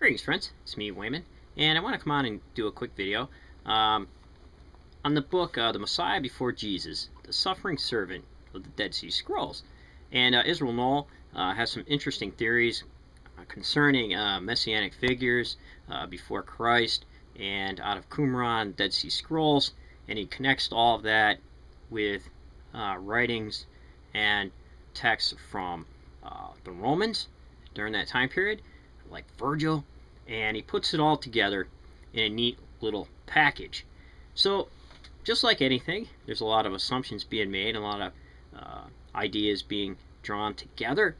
Greetings, friends. It's me, Wayman, and I want to come on and do a quick video on the book The Messiah Before Jesus, the Suffering Servant of the Dead Sea Scrolls. And Israel Knoll has some interesting theories concerning messianic figures before Christ and out of Qumran, Dead Sea Scrolls, and he connects all of that with writings and texts from the Romans during that time period, like Virgil, and he puts it all together in a neat little package. So just like anything, there's a lot of assumptions being made, a lot of ideas being drawn together,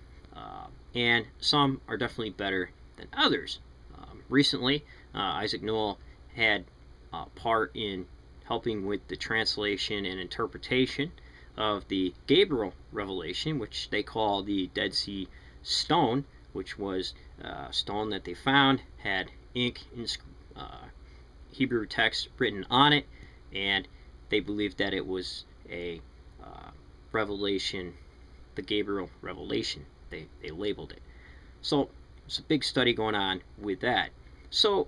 and some are definitely better than others. Recently, Isaac Newell had part in helping with the translation and interpretation of the Gabriel Revelation, which they call the Dead Sea Stone, which was a stone that they found, had ink in Hebrew text written on it, and they believed that it was a revelation, the Gabriel Revelation. They labeled it. So there's a big study going on with that. So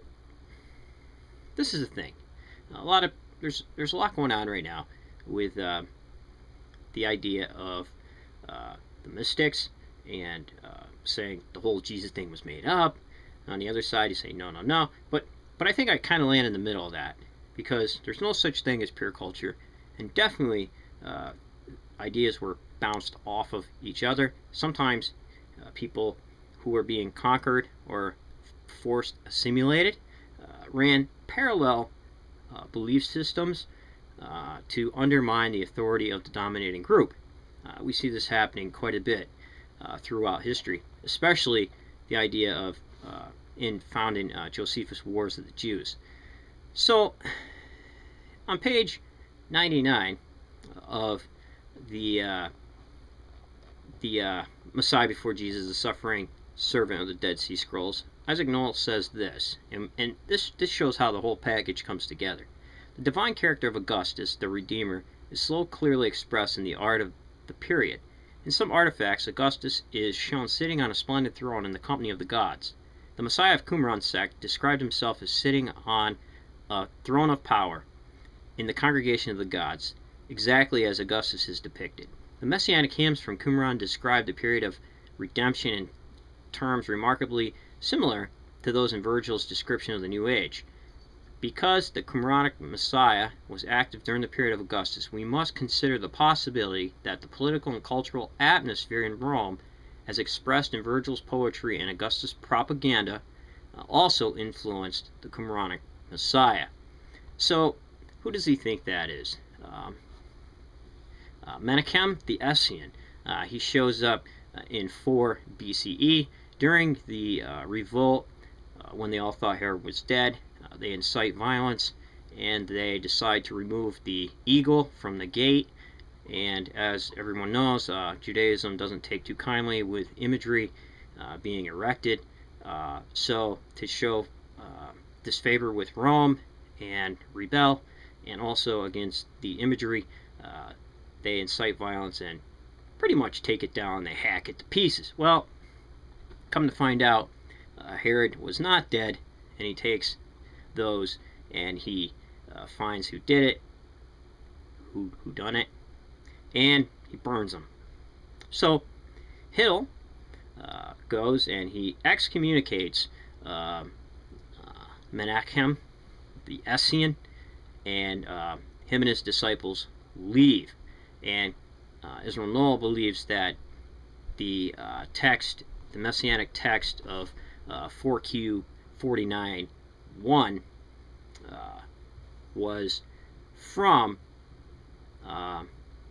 this is the thing. There's a lot going on right now with the idea of the mystics and saying the whole Jesus thing was made up. On the other side, you say no, no, no. But I think I kind of land in the middle of that, because there's no such thing as pure culture, and definitely ideas were bounced off of each other. Sometimes people who were being conquered or forced assimilated ran parallel belief systems to undermine the authority of the dominating group. We see this happening quite a bit throughout history, especially the idea of found in Josephus' Wars of the Jews. So on page 99 of the Messiah Before Jesus, the Suffering Servant of the Dead Sea Scrolls, Isaac Newell says this, and this shows how the whole package comes together. The divine character of Augustus, the Redeemer, is so clearly expressed in the art of the period. In some artifacts, Augustus is shown sitting on a splendid throne in the company of the gods. The Messiah of Qumran sect described himself as sitting on a throne of power in the congregation of the gods, exactly as Augustus is depicted. The messianic hymns from Qumran describe the period of redemption in terms remarkably similar to those in Virgil's description of the New Age. Because the Qumranic Messiah was active during the period of Augustus, we must consider the possibility that the political and cultural atmosphere in Rome, as expressed in Virgil's poetry and Augustus' propaganda, also influenced the Qumranic Messiah. So, who does he think that is? Menahem the Essene. He shows up in 4 BCE during the revolt when they all thought Herod was dead. They incite violence, and they decide to remove the eagle from the gate. And as everyone knows, Judaism doesn't take too kindly with imagery being erected. So to show disfavor with Rome and rebel, and also against the imagery, they incite violence and pretty much take it down. They hack it to pieces. Well, come to find out, Herod was not dead, and he takes those and he finds who did it, who done it, and he burns them. So Hill goes and he excommunicates Menahem the Essene, and him and his disciples leave. And Israel Knoll believes that the text, the messianic text of 4Q 49:1 was from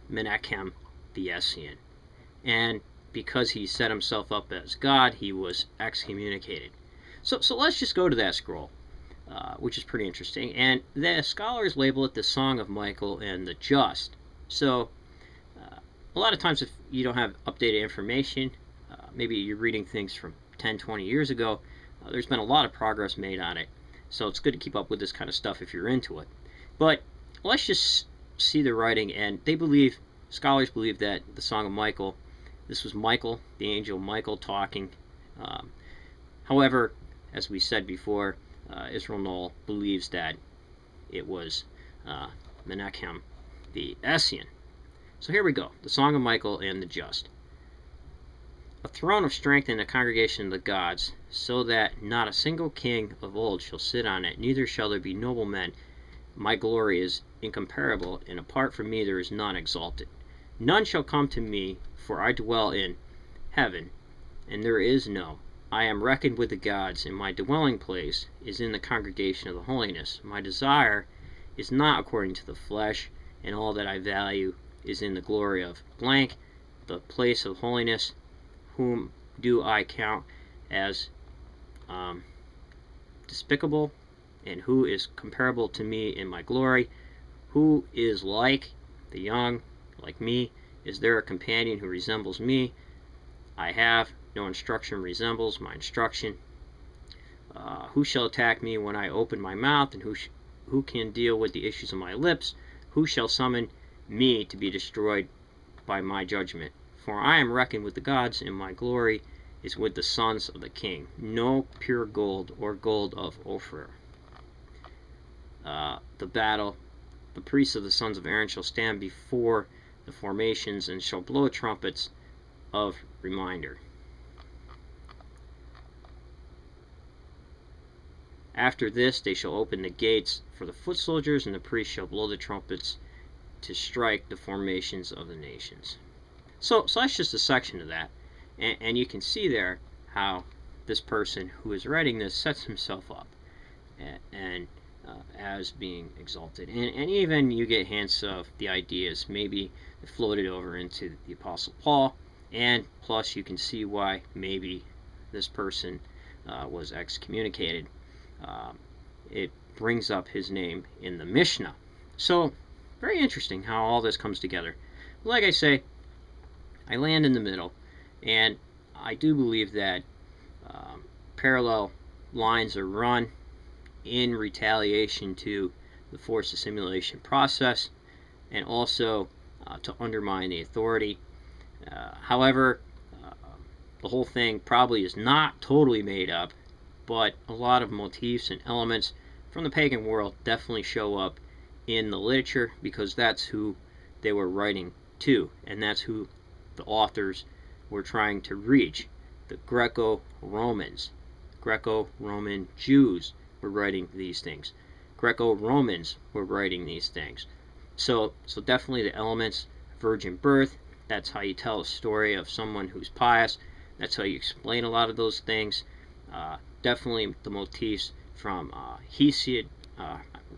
Menahem the Essene, and because he set himself up as God, he was excommunicated. So let's just go to that scroll, which is pretty interesting, and the scholars label it the Song of Michael and the Just. So a lot of times if you don't have updated information, maybe you're reading things from 10-20 years ago, there's been a lot of progress made on it. So it's good to keep up with this kind of stuff if you're into it. But let's just see the writing, and scholars believe that the Song of Michael, this was Michael, the angel Michael talking. However, as we said before, Israel Knoll believes that it was Menahem the Essene. So here we go, the Song of Michael and the Just. A throne of strength in the congregation of the gods, so that not a single king of old shall sit on it, neither shall there be noble men. My glory is incomparable, and apart from me there is none exalted. None shall come to me, for I dwell in heaven, and there is no. I am reckoned with the gods, and my dwelling place is in the congregation of the holiness. My desire is not according to the flesh, and all that I value is in the glory of blank, the place of holiness, whom do I count as despicable, and who is comparable to me in my glory? Who is like the young, like me? Is there a companion who resembles me? I have no instruction resembles my instruction. Who shall attack me when I open my mouth, and who can deal with the issues of my lips? Who shall summon me to be destroyed by my judgment? For I am reckoned with the gods, and my glory is with the sons of the king. No pure gold or gold of Ophir. The battle. The priests of the sons of Aaron shall stand before the formations and shall blow trumpets of reminder. After this they shall open the gates for the foot soldiers, and the priests shall blow the trumpets to strike the formations of the nations. So that's just a section of that, and you can see there how this person who is writing this sets himself up and as being exalted, and even you get hints of the ideas maybe floated over into the Apostle Paul, and plus you can see why maybe this person was excommunicated. It brings up his name in the Mishnah. So very interesting how all this comes together. Like I say, I land in the middle, and I do believe that parallel lines are run in retaliation to the forced assimilation process, and also to undermine the authority. However, the whole thing probably is not totally made up, but a lot of motifs and elements from the pagan world definitely show up in the literature, because that's who they were writing to, and that's who the authors were trying to reach. The Greco-Romans, Greco-Roman Jews were writing these things. Greco-Romans were writing these things. So definitely the elements, virgin birth, that's how you tell a story of someone who's pious. That's how you explain a lot of those things. Definitely the motifs from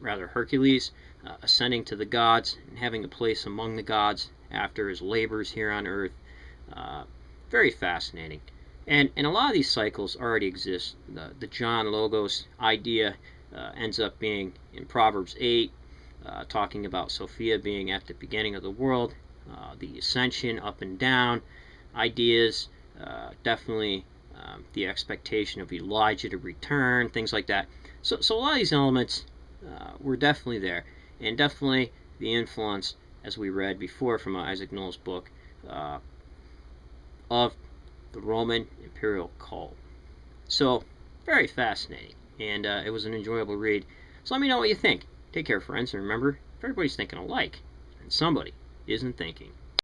Hercules, ascending to the gods and having a place among the gods after his labors here on earth. Very fascinating. And a lot of these cycles already exist. The John Logos idea ends up being in Proverbs 8, talking about Sophia being at the beginning of the world, the ascension up and down ideas, definitely the expectation of Elijah to return, things like that. So a lot of these elements were definitely there, and definitely the influence, as we read before from Isaac Knoll's book, of the Roman imperial cult. So very fascinating, and it was an enjoyable read. So let me know what you think. Take care, friends, and remember, if everybody's thinking alike, then somebody isn't thinking.